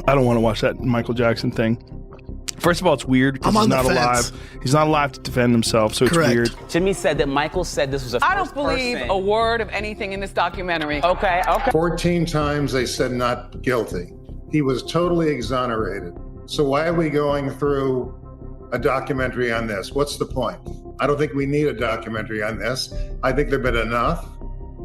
I don't want to watch that Michael Jackson thing. First of all, it's weird because he's not alive. He's not alive to defend himself, so Correct. it's weird. Jimmy said that Michael said this was a I don't believe a word of anything in this documentary. Okay. 14 times they said not guilty. He was totally exonerated. So why are we going through a documentary on this? What's the point? I don't think we need a documentary on this. I think there've been enough,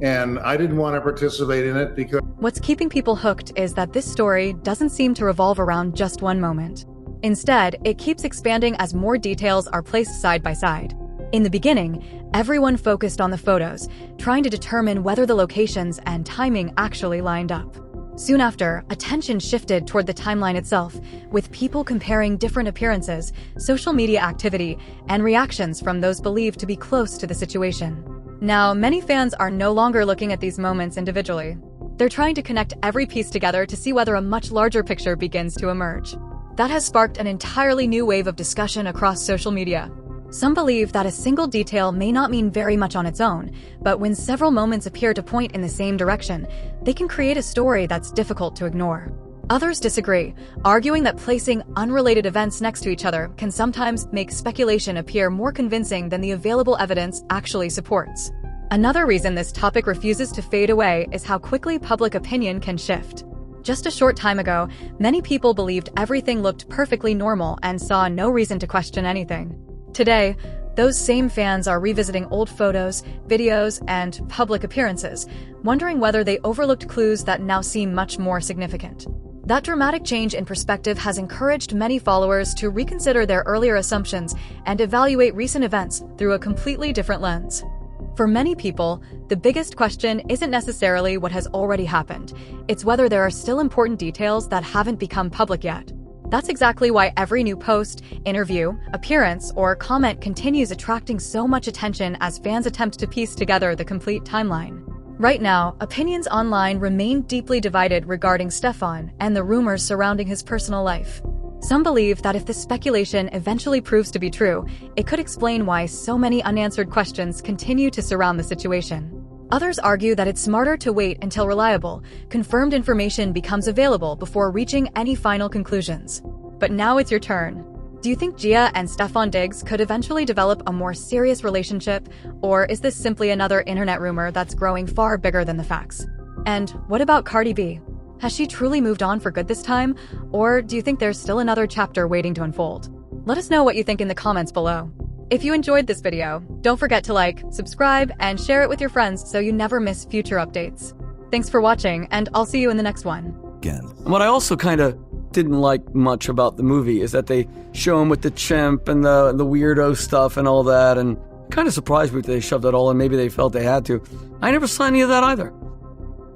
and I didn't want to participate in it because... What's keeping people hooked is that this story doesn't seem to revolve around just one moment. Instead, it keeps expanding as more details are placed side by side. In the beginning, everyone focused on the photos, trying to determine whether the locations and timing actually lined up. Soon after, attention shifted toward the timeline itself, with people comparing different appearances, social media activity, and reactions from those believed to be close to the situation. Now, many fans are no longer looking at these moments individually. They're trying to connect every piece together to see whether a much larger picture begins to emerge. That has sparked an entirely new wave of discussion across social media. Some believe that a single detail may not mean very much on its own, but when several moments appear to point in the same direction, they can create a story that's difficult to ignore. Others disagree, arguing that placing unrelated events next to each other can sometimes make speculation appear more convincing than the available evidence actually supports. Another reason this topic refuses to fade away is how quickly public opinion can shift. Just a short time ago, many people believed everything looked perfectly normal and saw no reason to question anything. Today, those same fans are revisiting old photos, videos, and public appearances, wondering whether they overlooked clues that now seem much more significant. That dramatic change in perspective has encouraged many followers to reconsider their earlier assumptions and evaluate recent events through a completely different lens. For many people, the biggest question isn't necessarily what has already happened. It's whether there are still important details that haven't become public yet. That's exactly why every new post, interview, appearance, or comment continues attracting so much attention as fans attempt to piece together the complete timeline. Right now, opinions online remain deeply divided regarding Stefan and the rumors surrounding his personal life. Some believe that if the speculation eventually proves to be true, it could explain why so many unanswered questions continue to surround the situation. Others argue that it's smarter to wait until reliable, confirmed information becomes available before reaching any final conclusions. But now it's your turn. Do you think Gia and Stefan Diggs could eventually develop a more serious relationship, or is this simply another internet rumor that's growing far bigger than the facts? And what about Cardi B? Has she truly moved on for good this time, or do you think there's still another chapter waiting to unfold? Let us know what you think in the comments below. If you enjoyed this video, don't forget to like, subscribe, and share it with your friends so you never miss future updates. Thanks for watching, and I'll see you in the next one. Again. What I also kind of didn't like much about the movie is that they show him with the chimp and the weirdo stuff and all that, and kind of surprised me that they shoved that all in. Maybe they felt they had to. I never saw any of that either.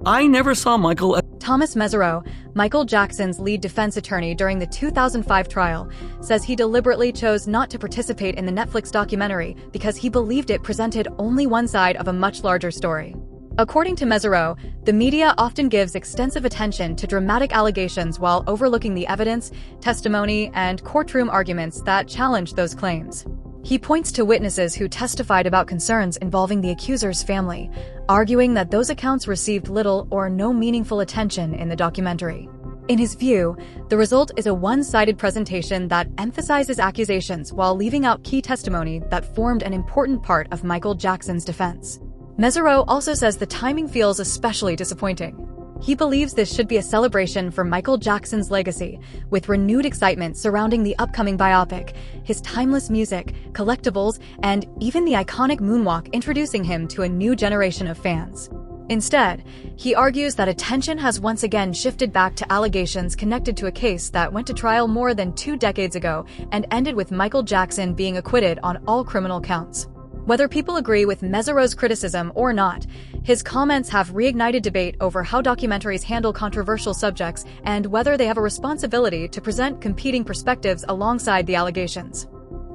I never saw Michael... Thomas Mesereau, Michael Jackson's lead defense attorney during the 2005 trial, says he deliberately chose not to participate in the Netflix documentary because he believed it presented only one side of a much larger story. According to Mesereau, the media often gives extensive attention to dramatic allegations while overlooking the evidence, testimony, and courtroom arguments that challenge those claims. He points to witnesses who testified about concerns involving the accuser's family, arguing that those accounts received little or no meaningful attention in the documentary. In his view, the result is a one-sided presentation that emphasizes accusations while leaving out key testimony that formed an important part of Michael Jackson's defense. Mesereau also says the timing feels especially disappointing. He believes this should be a celebration for Michael Jackson's legacy, with renewed excitement surrounding the upcoming biopic, his timeless music, collectibles, and even the iconic moonwalk introducing him to a new generation of fans. Instead, he argues that attention has once again shifted back to allegations connected to a case that went to trial more than 2 decades ago and ended with Michael Jackson being acquitted on all criminal counts. Whether people agree with Mesereau's criticism or not, his comments have reignited debate over how documentaries handle controversial subjects and whether they have a responsibility to present competing perspectives alongside the allegations.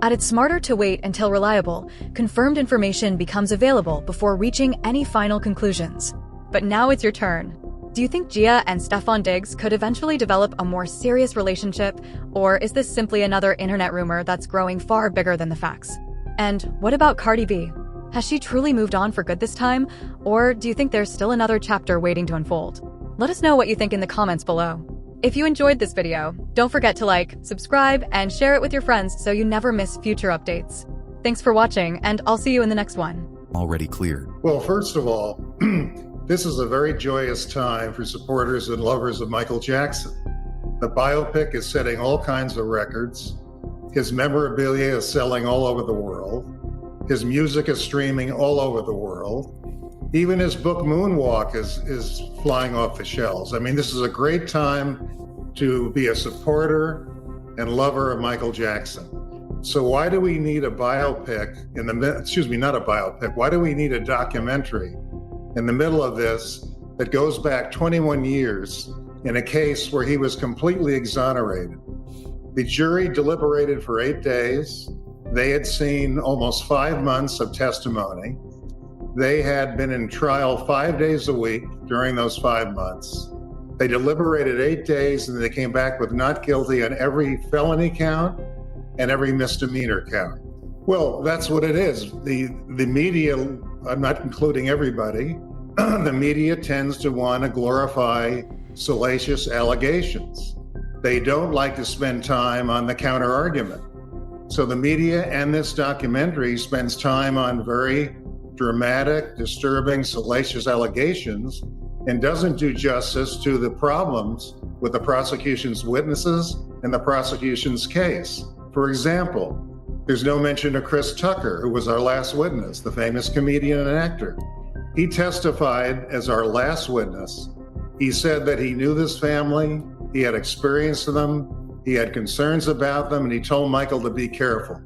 It's smarter to wait until reliable, confirmed information becomes available before reaching any final conclusions. But now it's your turn. Do you think Gia and Stefan Diggs could eventually develop a more serious relationship, or is this simply another internet rumor that's growing far bigger than the facts? And what about Cardi B? Has she truly moved on for good this time, or do you think there's still another chapter waiting to unfold? Let us know what you think in the comments below. If you enjoyed this video, don't forget to like, subscribe, and share it with your friends so you never miss future updates. Thanks for watching, and I'll see you in the next one. Already cleared. Well, first of all, this is a very joyous time for supporters and lovers of Michael Jackson. The biopic is setting all kinds of records. His memorabilia is selling all over the world. His music is streaming all over the world. Even his book Moonwalk is flying off the shelves. I mean, this is a great time to be a supporter and lover of Michael Jackson. So why do we need a biopic not a biopic, why do we need a documentary in the middle of this that goes back 21 years in a case where he was completely exonerated? The jury deliberated for 8 days. They had seen almost 5 months of testimony. They had been in trial 5 days a week during those 5 months. They deliberated 8 days and they came back with not guilty on every felony count and every misdemeanor count. Well, that's what it is. The media, I'm not including everybody, the media tends to want to glorify salacious allegations. They don't like to spend time on the counter argument. So the media and this documentary spends time on very dramatic, disturbing, salacious allegations and doesn't do justice to the problems with the prosecution's witnesses and the prosecution's case. For example, there's no mention of Chris Tucker, who was our last witness, the famous comedian and actor. He testified as our last witness. He said that he knew this family, he had experience with them, he had concerns about them, and he told Michael to be careful.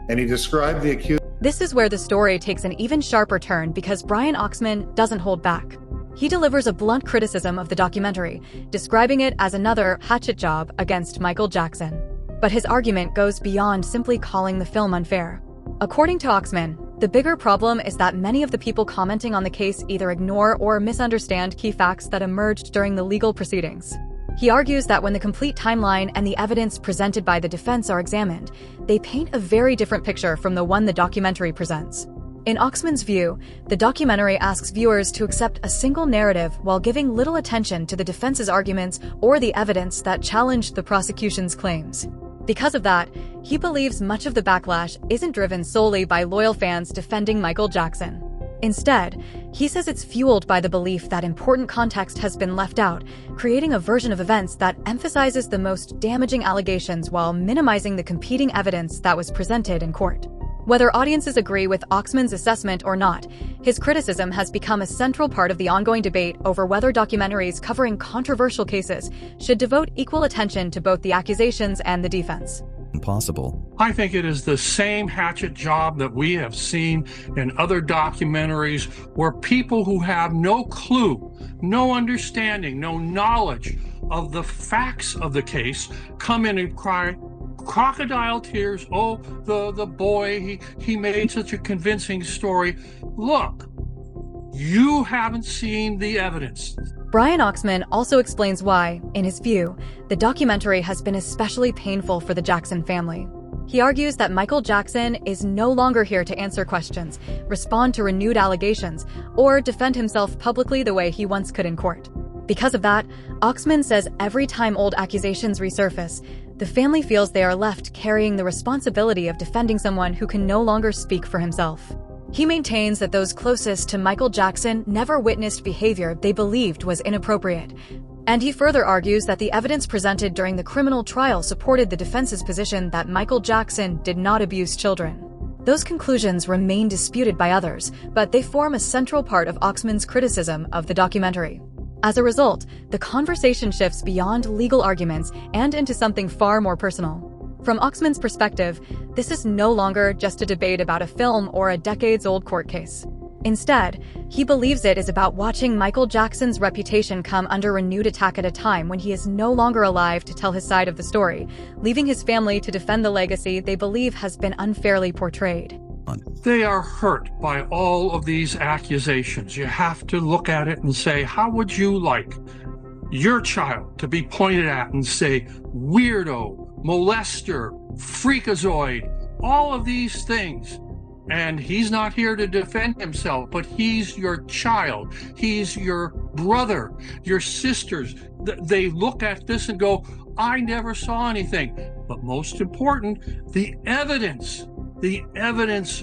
And he described the accused. This is where the story takes an even sharper turn because Brian Oxman doesn't hold back. He delivers a blunt criticism of the documentary, describing it as another hatchet job against Michael Jackson. But his argument goes beyond simply calling the film unfair. According to Oxman, the bigger problem is that many of the people commenting on the case either ignore or misunderstand key facts that emerged during the legal proceedings. He argues that when the complete timeline and the evidence presented by the defense are examined, they paint a very different picture from the one the documentary presents. In Oxman's view, the documentary asks viewers to accept a single narrative while giving little attention to the defense's arguments or the evidence that challenged the prosecution's claims. Because of that, he believes much of the backlash isn't driven solely by loyal fans defending Michael Jackson. Instead, he says it's fueled by the belief that important context has been left out, creating a version of events that emphasizes the most damaging allegations while minimizing the competing evidence that was presented in court. Whether audiences agree with Oxman's assessment or not, his criticism has become a central part of the ongoing debate over whether documentaries covering controversial cases should devote equal attention to both the accusations and the defense. Impossible. I think it is the same hatchet job that we have seen in other documentaries where people who have no clue, no understanding, no knowledge of the facts of the case come in and cry crocodile tears. Oh, the boy, he made such a convincing story. Look, you haven't seen the evidence. Brian Oxman also explains why, in his view, the documentary has been especially painful for the Jackson family. He argues that Michael Jackson is no longer here to answer questions, respond to renewed allegations, or defend himself publicly the way he once could in court. Because of that, Oxman says every time old accusations resurface, the family feels they are left carrying the responsibility of defending someone who can no longer speak for himself. He maintains that those closest to Michael Jackson never witnessed behavior they believed was inappropriate. And he further argues that the evidence presented during the criminal trial supported the defense's position that Michael Jackson did not abuse children. Those conclusions remain disputed by others, but they form a central part of Oxman's criticism of the documentary. As a result, the conversation shifts beyond legal arguments and into something far more personal. From Oxman's perspective, this is no longer just a debate about a film or a decades-old court case. Instead, he believes it is about watching Michael Jackson's reputation come under renewed attack at a time when he is no longer alive to tell his side of the story, leaving his family to defend the legacy they believe has been unfairly portrayed. They are hurt by all of these accusations. You have to look at it and say, how would you like your child to be pointed at and say, weirdo, molester, freakazoid, all of these things? And he's not here to defend himself, but he's your child. He's your brother, your sisters. They look at this and go, I never saw anything. But most important, the evidence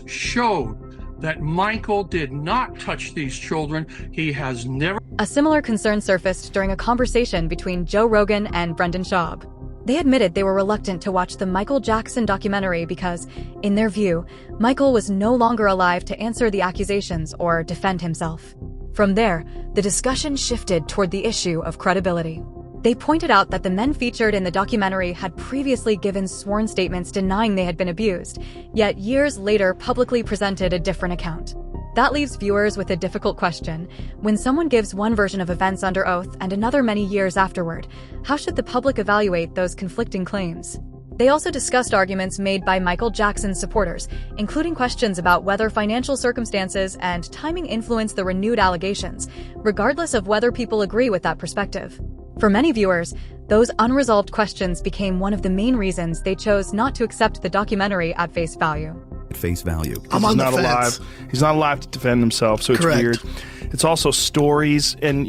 showed that Michael did not touch these children. He has never. A similar concern surfaced during a conversation between Joe Rogan and Brendan Schaub. They admitted they were reluctant to watch the Michael Jackson documentary because, in their view, Michael was no longer alive to answer the accusations or defend himself. From there, the discussion shifted toward the issue of credibility. They pointed out that the men featured in the documentary had previously given sworn statements denying they had been abused, yet years later publicly presented a different account. That leaves viewers with a difficult question. When someone gives one version of events under oath and another many years afterward, how should the public evaluate those conflicting claims? They also discussed arguments made by Michael Jackson's supporters, including questions about whether financial circumstances and timing influenced the renewed allegations, regardless of whether people agree with that perspective. For many viewers, those unresolved questions became one of the main reasons they chose not to accept the documentary at face value. Face value. I'm on the fence. Alive. He's not alive to defend himself, so it's weird. It's also stories, and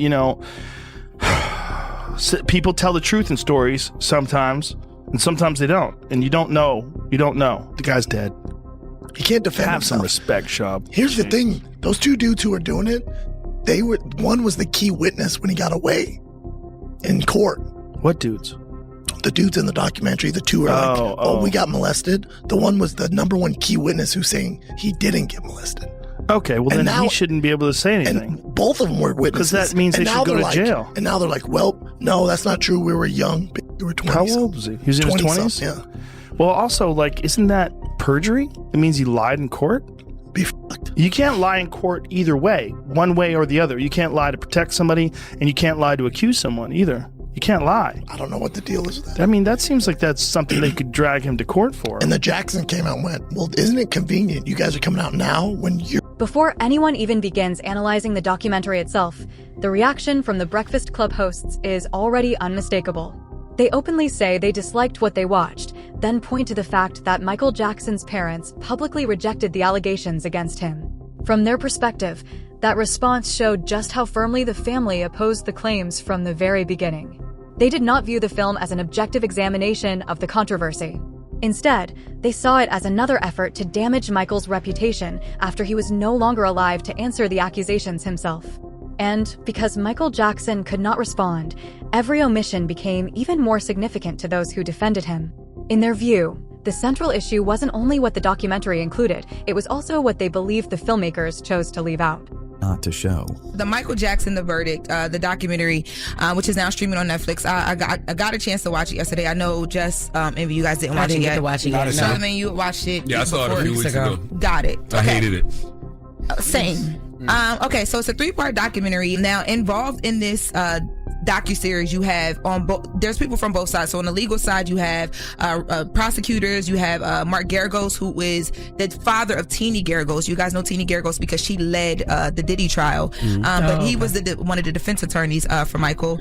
people tell the truth in stories sometimes, and sometimes they don't. And you don't know. You don't know. The guy's dead. He can't defend Have himself. some respect, Schaub. Here's the thing: those two dudes who were doing it, one was the key witness when he got away in court. What dudes? The dudes in the documentary, the two are we got molested. The one was the number one key witness who's saying he didn't get molested. Okay, well, then he shouldn't be able to say anything. And both of them were witnesses. Because that means they should go to jail. And now they're like, well, no, that's not true. We were young. We were 20. How old was he? He was in his 20s? Yeah. Well, also, isn't that perjury? It means he lied in court? Be fucked. You can't lie in court either way, one way or the other. You can't lie to protect somebody, and you can't lie to accuse someone either. You can't lie. I don't know what the deal is with that. I mean, that seems like that's something they could drag him to court for. And the Jackson came out and went, well, isn't it convenient? You guys are coming out now when you're... Before anyone even begins analyzing the documentary itself, the reaction from the Breakfast Club hosts is already unmistakable. They openly say they disliked what they watched, then point to the fact that Michael Jackson's parents publicly rejected the allegations against him. From their perspective, that response showed just how firmly the family opposed the claims from the very beginning. They did not view the film as an objective examination of the controversy. Instead, they saw it as another effort to damage Michael's reputation after he was no longer alive to answer the accusations himself. And because Michael Jackson could not respond, every omission became even more significant to those who defended him. In their view, the central issue wasn't only what the documentary included, it was also what they believed the filmmakers chose to leave out. Not to show. The Michael Jackson, The Verdict, the documentary, which is now streaming on Netflix. I got a chance to watch it yesterday. I know Jess, maybe you guys didn't watch it yet. I didn't get to watch it yet. So, I mean, you watched it. Yeah, I saw it a few weeks ago. Got it. I hated it. Same. Okay, so it's a 3-part documentary. Now, involved in this docuseries, you have there's people from both sides. So on the legal side, you have prosecutors. You have Mark Garagos, who is the father of Teenie Garagos. You guys know Teenie Garagos because she led the Diddy trial. But he was one of the defense attorneys for Michael.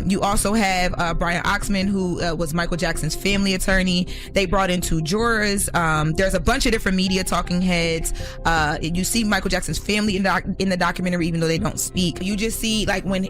You also have Brian Oxman, who was Michael Jackson's family attorney. They brought in 2 jurors. There's a bunch of different media talking heads. You see Michael Jackson's family in the documentary, even though they don't speak. You just see when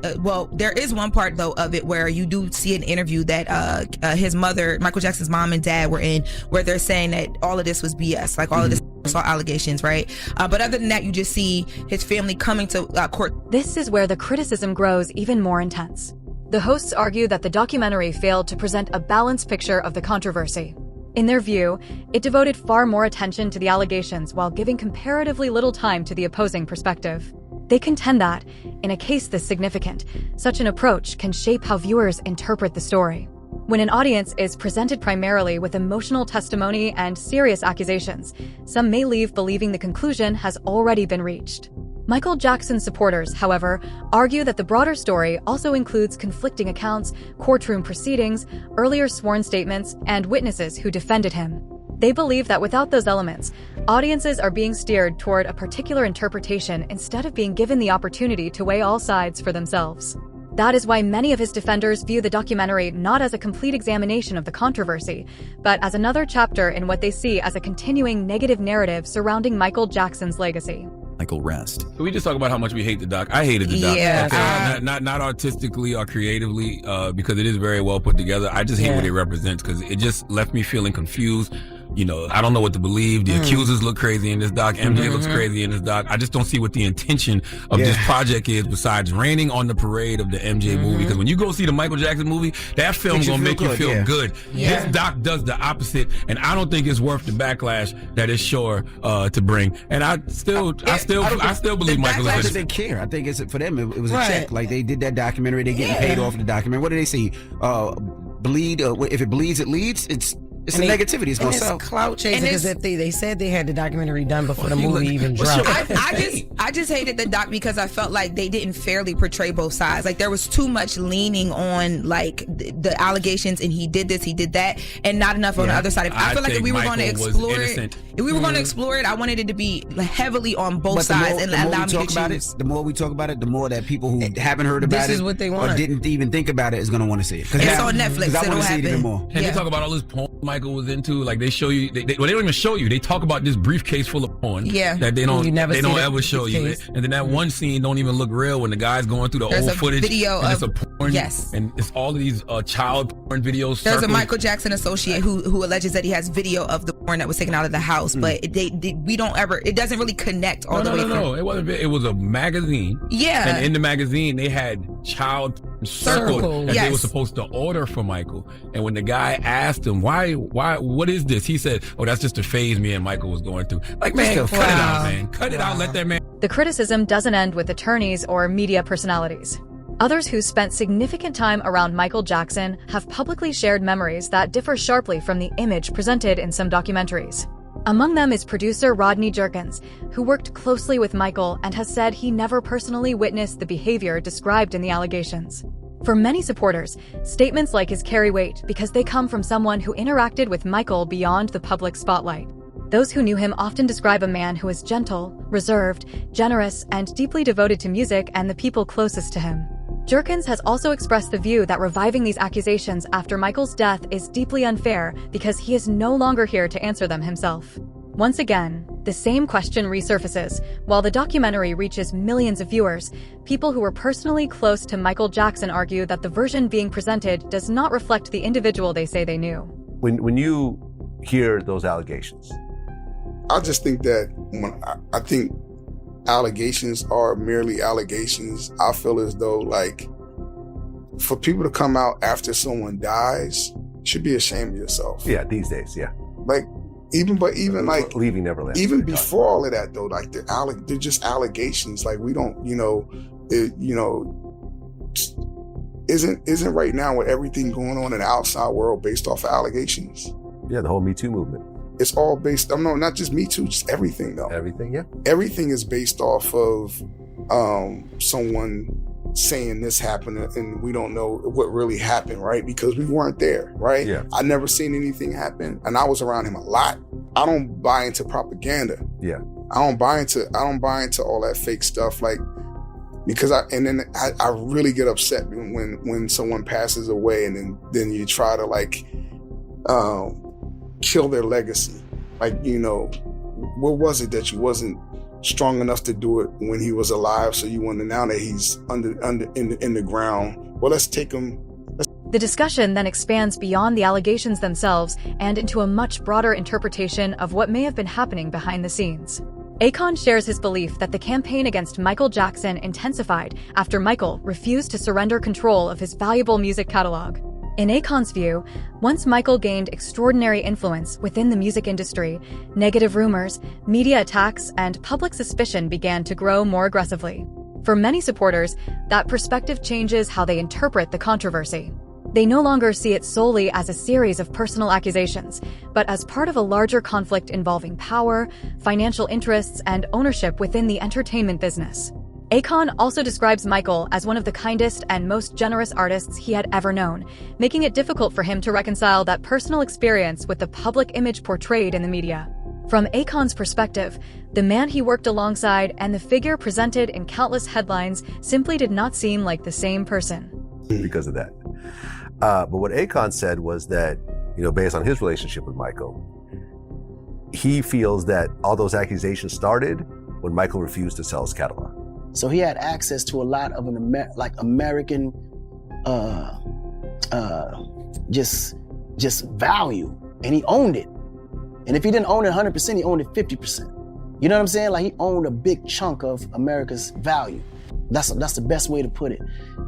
there is one part though of it where you do see an interview that his mother, Michael Jackson's mom and dad, were in, where they're saying that all of this was BS, all of this was all allegations, right? But other than that, you just see his family coming to court. This is where the criticism grows even more intense. The hosts argue that the documentary failed to present a balanced picture of the controversy. In their view, it devoted far more attention to the allegations while giving comparatively little time to the opposing perspective. They contend that, in a case this significant, such an approach can shape how viewers interpret the story. When an audience is presented primarily with emotional testimony and serious accusations, some may leave believing the conclusion has already been reached. Michael Jackson's supporters, however, argue that the broader story also includes conflicting accounts, courtroom proceedings, earlier sworn statements, and witnesses who defended him. They believe that without those elements, audiences are being steered toward a particular interpretation instead of being given the opportunity to weigh all sides for themselves. That is why many of his defenders view the documentary not as a complete examination of the controversy, but as another chapter in what they see as a continuing negative narrative surrounding Michael Jackson's legacy. Michael rest. Can we just talk about how much we hate the doc? I hated the doc. Yeah. Okay? Not artistically or creatively, because it is very well put together. I just hate what it represents because it just left me feeling confused. You know, I don't know what to believe. The accusers look crazy in this doc. MJ looks crazy in this doc. I just don't see what the intention of this project is besides raining on the parade of the MJ movie. Because when you go see the Michael Jackson movie, that film gonna make you feel good. This doc does the opposite, and I don't think it's worth the backlash that it's sure to bring. And I still believe Michael is. They care. I think it's for them. It was a check. Like they did that documentary. They getting paid off the documentary. What did they say? Bleed. If it bleeds, it leads. It's the negativity. It's gonna sell. It's clout chasing because if they said they had the documentary done before the movie even dropped. I just hated the doc because I felt like they didn't fairly portray both sides. Like there was too much leaning on like the allegations and he did this, he did that, and not enough on the other side. I feel like if we were going to explore it, I wanted it to be heavily on both sides and allow me to choose. The more we talk about it, the more that people who haven't heard about this is what they want or didn't even think about it is gonna want to see it. It's on Netflix. I want to see it even more. And they talk about all this porn Michael was into. Like they show you, they don't even show you. They talk about this briefcase full of porn. That they don't ever show you. And then that one scene don't even look real when the guy's going through the old footage. Video and of, it's a porn. Yes. And it's all of these child porn videos. There's a Michael Jackson associate who alleges that he has video of the porn that was taken out of the house, but we don't ever. It doesn't really connect all the way. No, it wasn't. It was a magazine. Yeah. And in the magazine they had child circled that they were supposed to order for Michael. And when the guy asked him why, what is this? He said, "Oh, that's just a phase me and Michael was going through." Like, man, cut it out, man. Cut it out. Let that man. The criticism doesn't end with attorneys or media personalities. Others who spent significant time around Michael Jackson have publicly shared memories that differ sharply from the image presented in some documentaries. Among them is producer Rodney Jerkins, who worked closely with Michael and has said he never personally witnessed the behavior described in the allegations. For many supporters, statements like his carry weight because they come from someone who interacted with Michael beyond the public spotlight. Those who knew him often describe a man who is gentle, reserved, generous, and deeply devoted to music and the people closest to him. Jerkins has also expressed the view that reviving these accusations after Michael's death is deeply unfair because he is no longer here to answer them himself. Once again, the same question resurfaces. While the documentary reaches millions of viewers, people who were personally close to Michael Jackson argue that the version being presented does not reflect the individual they say they knew. When you hear those allegations, I just think that I think allegations are merely allegations. I feel as though, like, for people to come out after someone dies, you should be ashamed of yourself. Yeah, these days, yeah. Like, even like leaving Neverland. Even before all of that, though, like they're just allegations. Like we don't, isn't right now with everything going on in the outside world based off of allegations? Yeah, the whole Me Too movement. It's all based. Not just Me Too, just everything though. Everything, yeah. Everything is based off of someone saying this happened and we don't know what really happened, right? Because we weren't there, right? Yeah. I never seen anything happen, and I was around him a lot. I don't buy into propaganda. Yeah. I don't buy into all that fake stuff, like, because I really get upset when someone passes away and then you try to like kill their legacy. Like, what was it that you wasn't strong enough to do it when he was alive, so you want to, now that he's in the ground, well, let's take him. The discussion then expands beyond the allegations themselves and into a much broader interpretation of what may have been happening behind the scenes. Akon shares his belief that the campaign against Michael Jackson intensified after Michael refused to surrender control of his valuable music catalog. In Akon's view, once Michael gained extraordinary influence within the music industry, negative rumors, media attacks, and public suspicion began to grow more aggressively. For many supporters, that perspective changes how they interpret the controversy. They no longer see it solely as a series of personal accusations, but as part of a larger conflict involving power, financial interests, and ownership within the entertainment business. Akon also describes Michael as one of the kindest and most generous artists he had ever known, making it difficult for him to reconcile that personal experience with the public image portrayed in the media. From Akon's perspective, the man he worked alongside and the figure presented in countless headlines simply did not seem like the same person. Because of that. But what Akon said was that, based on his relationship with Michael, he feels that all those accusations started when Michael refused to sell his catalog. So he had access to a lot of American, just value, and he owned it. And if he didn't own it 100%, he owned it 50%. You know what I'm saying? Like, he owned a big chunk of America's value. That's the best way to put it.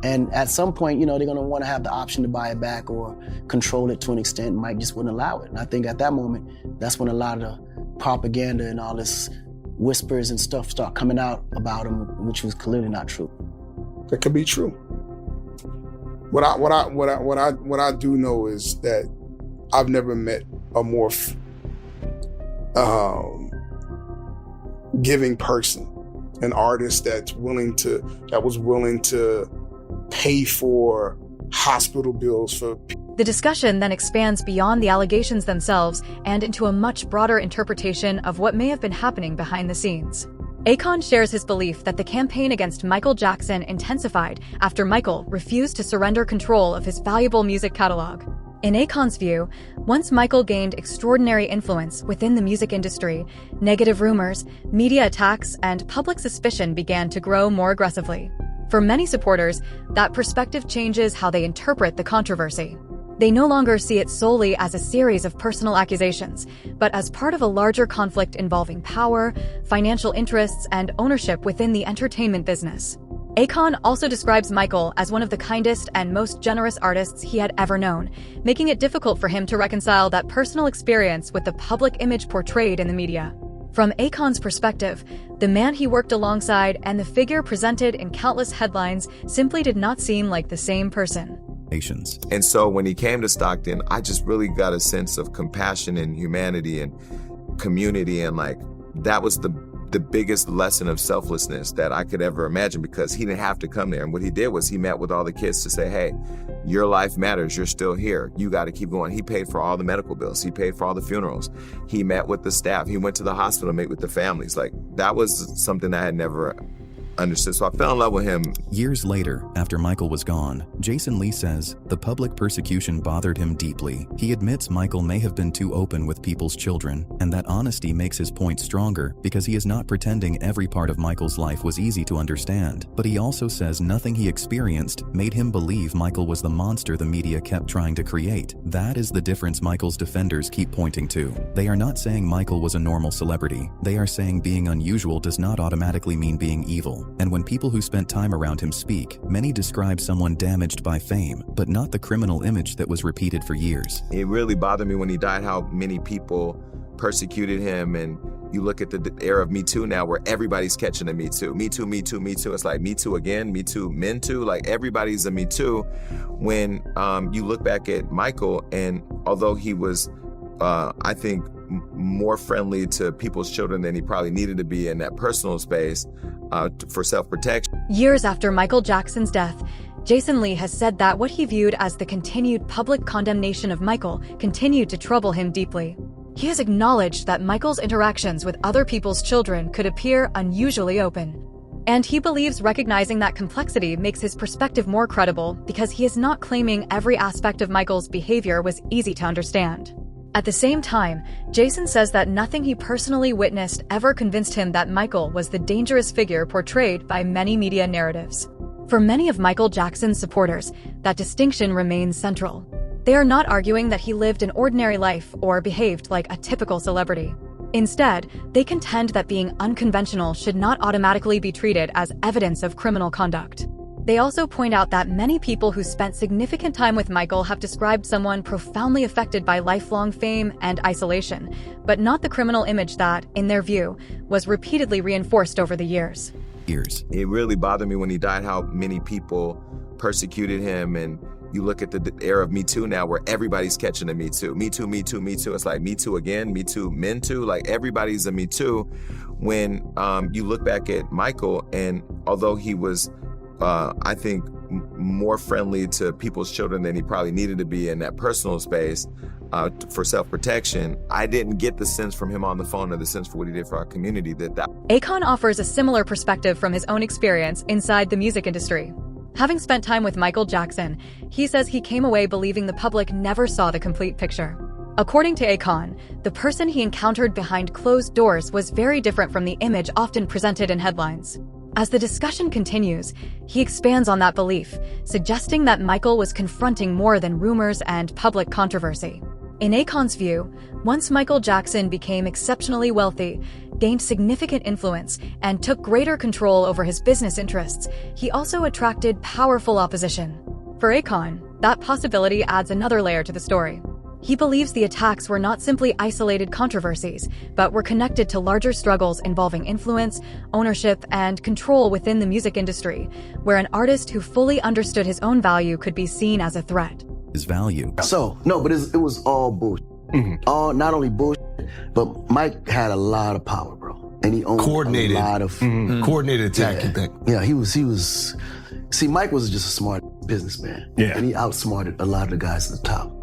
And at some point, they're gonna wanna have the option to buy it back or control it to an extent. Mike just wouldn't allow it. And I think at that moment, that's when a lot of the propaganda and all this whispers and stuff start coming out about him, which was clearly not true. That could be true. What I do know is that I've never met a more giving person, an artist that was willing to pay for hospital bills for people. The discussion then expands beyond the allegations themselves and into a much broader interpretation of what may have been happening behind the scenes. Akon shares his belief that the campaign against Michael Jackson intensified after Michael refused to surrender control of his valuable music catalog. In Akon's view, once Michael gained extraordinary influence within the music industry, negative rumors, media attacks, and public suspicion began to grow more aggressively. For many supporters, that perspective changes how they interpret the controversy. They no longer see it solely as a series of personal accusations, but as part of a larger conflict involving power, financial interests, and ownership within the entertainment business. Akon also describes Michael as one of the kindest and most generous artists he had ever known, making it difficult for him to reconcile that personal experience with the public image portrayed in the media. From Akon's perspective, the man he worked alongside and the figure presented in countless headlines simply did not seem like the same person. And so when he came to Stockton, I just really got a sense of compassion and humanity and community, and that was the biggest lesson of selflessness that I could ever imagine, because he didn't have to come there. And what he did was he met with all the kids to say, hey, your life matters. You're still here. You got to keep going. He paid for all the medical bills. He paid for all the funerals. He met with the staff. He went to the hospital to meet with the families. That was something I had never understood. So I fell in love with him. Years later, after Michael was gone, Jason Lee says the public persecution bothered him deeply. He admits Michael may have been too open with people's children, and that honesty makes his point stronger because he is not pretending every part of Michael's life was easy to understand. But he also says nothing he experienced made him believe Michael was the monster the media kept trying to create. That is the difference Michael's defenders keep pointing to. They are not saying Michael was a normal celebrity. They are saying being unusual does not automatically mean being evil. And when people who spent time around him speak, many describe someone damaged by fame, but not the criminal image that was repeated for years. It really bothered me when he died how many people persecuted him. And you look at the era of Me Too now, where everybody's catching a Me Too. Me Too, Me Too, Me Too. It's like Me Too again, Me Too, Men Too. Everybody's a Me Too. When you look back at Michael, and although he was, I think, more friendly to people's children than he probably needed to be in that personal space for self-protection. Years after Michael Jackson's death, Jason Lee has said that what he viewed as the continued public condemnation of Michael continued to trouble him deeply. He has acknowledged that Michael's interactions with other people's children could appear unusually open. And he believes recognizing that complexity makes his perspective more credible because he is not claiming every aspect of Michael's behavior was easy to understand. At the same time, Jason says that nothing he personally witnessed ever convinced him that Michael was the dangerous figure portrayed by many media narratives. For many of Michael Jackson's supporters, that distinction remains central. They are not arguing that he lived an ordinary life or behaved like a typical celebrity. Instead, they contend that being unconventional should not automatically be treated as evidence of criminal conduct. They also point out that many people who spent significant time with Michael have described someone profoundly affected by lifelong fame and isolation, but not the criminal image that, in their view, was repeatedly reinforced over the years. It really bothered me when he died how many people persecuted him. And you look at the era of Me Too now, where everybody's catching a Me Too. Me Too, Me Too, Me Too. It's like Me Too again, Me Too, Men Too. Everybody's a Me Too. When you look back at Michael, and although he was I think, more friendly to people's children than he probably needed to be in that personal space for self-protection. I didn't get the sense from him on the phone, or the sense for what he did for our community, that Akon offers a similar perspective from his own experience inside the music industry. Having spent time with Michael Jackson, he says he came away believing the public never saw the complete picture. According to Akon, the person he encountered behind closed doors was very different from the image often presented in headlines. As the discussion continues, he expands on that belief, suggesting that Michael was confronting more than rumors and public controversy. In Akon's view, once Michael Jackson became exceptionally wealthy, gained significant influence, and took greater control over his business interests, he also attracted powerful opposition. For Akon, that possibility adds another layer to the story. He believes the attacks were not simply isolated controversies, but were connected to larger struggles involving influence, ownership, and control within the music industry, where an artist who fully understood his own value could be seen as a threat. His value. So, no, but it was all bullshit. All, not only bullshit, but Mike had a lot of power, bro. And he owned coordinated, a lot of... coordinated attack, you think? Yeah, he was... See, Mike was just a smart businessman. Yeah. And he outsmarted a lot of the guys at the top.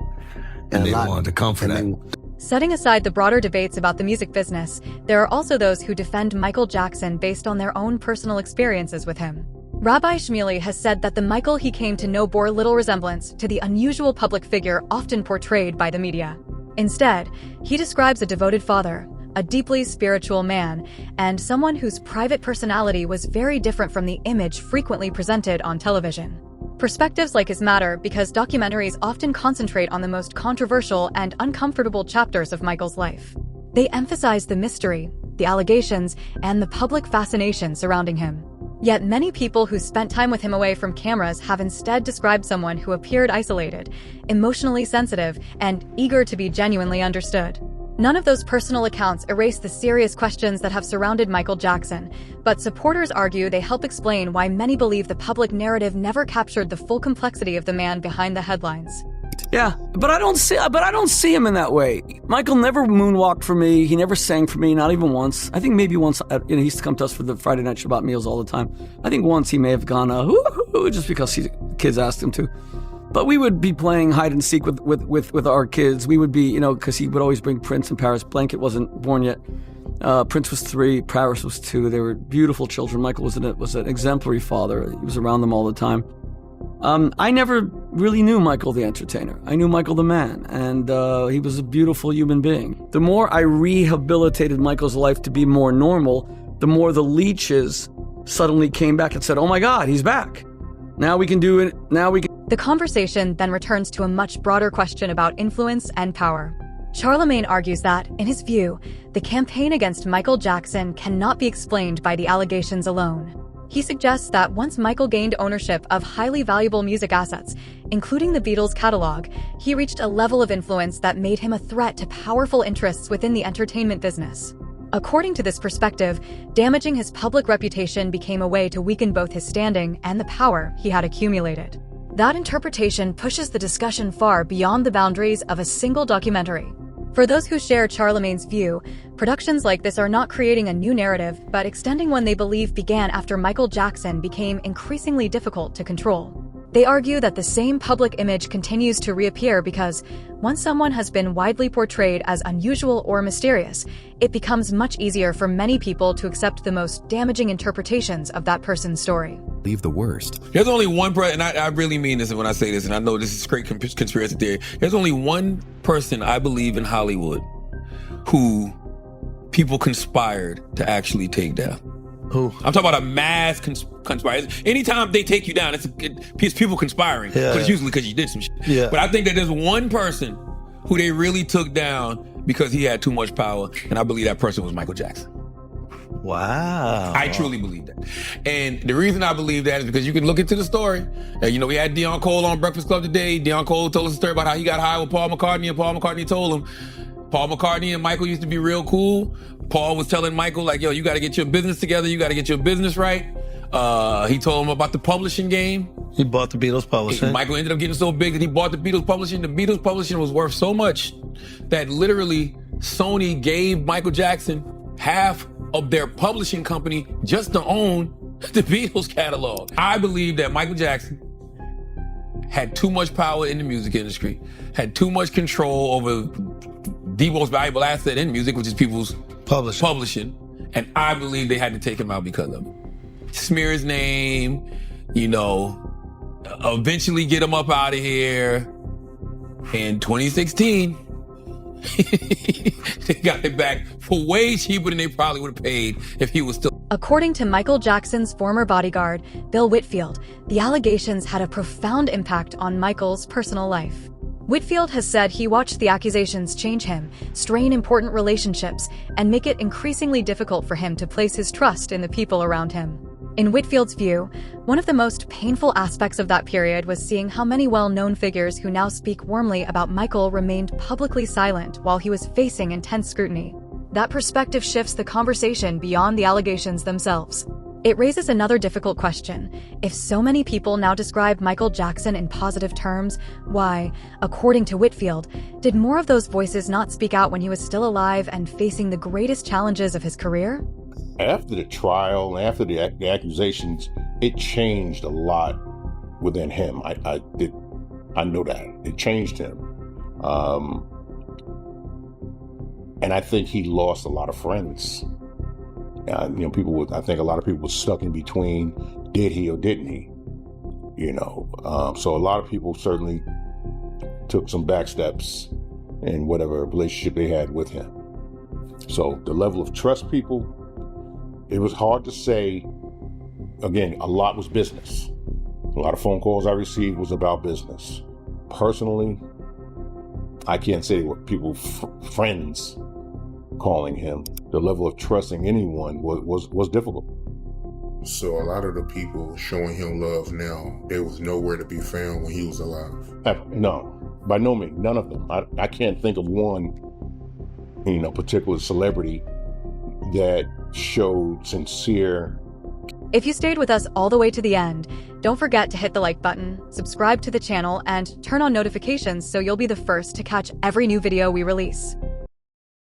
And they wanted to come for that. Setting aside the broader debates about the music business, there are also those who defend Michael Jackson based on their own personal experiences with him. Rabbi Shmuley has said that the Michael he came to know bore little resemblance to the unusual public figure often portrayed by the media. Instead, he describes a devoted father, a deeply spiritual man, and someone whose private personality was very different from the image frequently presented on television. Perspectives like his matter because documentaries often concentrate on the most controversial and uncomfortable chapters of Michael's life. They emphasize the mystery, the allegations, and the public fascination surrounding him. Yet many people who spent time with him away from cameras have instead described someone who appeared isolated, emotionally sensitive, and eager to be genuinely understood. None of those personal accounts erase the serious questions that have surrounded Michael Jackson, but supporters argue they help explain why many believe the public narrative never captured the full complexity of the man behind the headlines. Yeah, but I don't see him in that way. Michael never moonwalked for me. He never sang for me, not even once. I think maybe once, he used to come to us for the Friday night Shabbat meals all the time. I think once he may have gone, just because kids asked him to. But we would be playing hide and seek with our kids. We would be, because he would always bring Prince and Paris. Blanket wasn't born yet. Prince was 3, Paris was 2. They were beautiful children. Michael was an exemplary father. He was around them all the time. I never really knew Michael the entertainer. I knew Michael the man, and he was a beautiful human being. The more I rehabilitated Michael's life to be more normal, the more the leeches suddenly came back and said, oh my God, he's back. Now we can do it. Now we can. The conversation then returns to a much broader question about influence and power. Charlemagne argues that, in his view, the campaign against Michael Jackson cannot be explained by the allegations alone. He suggests that once Michael gained ownership of highly valuable music assets, including the Beatles' catalog, he reached a level of influence that made him a threat to powerful interests within the entertainment business. According to this perspective, damaging his public reputation became a way to weaken both his standing and the power he had accumulated. That interpretation pushes the discussion far beyond the boundaries of a single documentary. For those who share Charlemagne's view, productions like this are not creating a new narrative, but extending one they believe began after Michael Jackson became increasingly difficult to control. They argue that the same public image continues to reappear because, once someone has been widely portrayed as unusual or mysterious, it becomes much easier for many people to accept the most damaging interpretations of that person's story. Leave the worst. There's only one person, and I really mean this when I say this, and I know this is straight conspiracy theory. There's only one person I believe in Hollywood who people conspired to actually take down. Who? I'm talking about a mass conspiracy. Anytime they take you down, it's people conspiring. Yeah. But it's usually because you did some shit. Yeah. But I think that there's one person who they really took down because he had too much power, and I believe that person was Michael Jackson. Wow. I truly believe that. And the reason I believe that is because you can look into the story. We had Dion Cole on Breakfast Club today. Dion Cole told us a story about how he got high with Paul McCartney, and Paul McCartney told him, Paul McCartney and Michael used to be real cool. Paul was telling Michael, like, yo, you got to get your business together. You got to get your business right. He told him about the publishing game. He bought the Beatles publishing. Michael ended up getting so big that he bought the Beatles publishing. The Beatles publishing was worth so much that literally Sony gave Michael Jackson half of their publishing company just to own the Beatles catalog. I believe that Michael Jackson had too much power in the music industry, had too much control over the most valuable asset in music, which is people's publishing. And I believe they had to take him out because of it. Smear his name, eventually get him up out of here. In 2016, they got it back for way cheaper than they probably would have paid if he was still. According to Michael Jackson's former bodyguard, Bill Whitfield, the allegations had a profound impact on Michael's personal life. Whitfield has said he watched the accusations change him, strain important relationships, and make it increasingly difficult for him to place his trust in the people around him. In Whitfield's view, one of the most painful aspects of that period was seeing how many well-known figures who now speak warmly about Michael remained publicly silent while he was facing intense scrutiny. That perspective shifts the conversation beyond the allegations themselves. It raises another difficult question. If so many people now describe Michael Jackson in positive terms, why, according to Whitfield, did more of those voices not speak out when he was still alive and facing the greatest challenges of his career? After the trial, after the accusations, it changed a lot within him. I know that. It changed him. And I think he lost a lot of friends. I think a lot of people were stuck in between, did he or didn't he? So a lot of people certainly took some back steps in whatever relationship they had with him. So the level of trust people, it was hard to say. Again, a lot was business. A lot of phone calls I received was about business. Personally, I can't say what people, friends calling him. The level of trusting anyone was difficult. So a lot of the people showing him love now, there was nowhere to be found when he was alive? No, by no means, none of them. I can't think of one, particular celebrity that showed sincere. If you stayed with us all the way to the end, don't forget to hit the like button, subscribe to the channel, and turn on notifications so you'll be the first to catch every new video we release.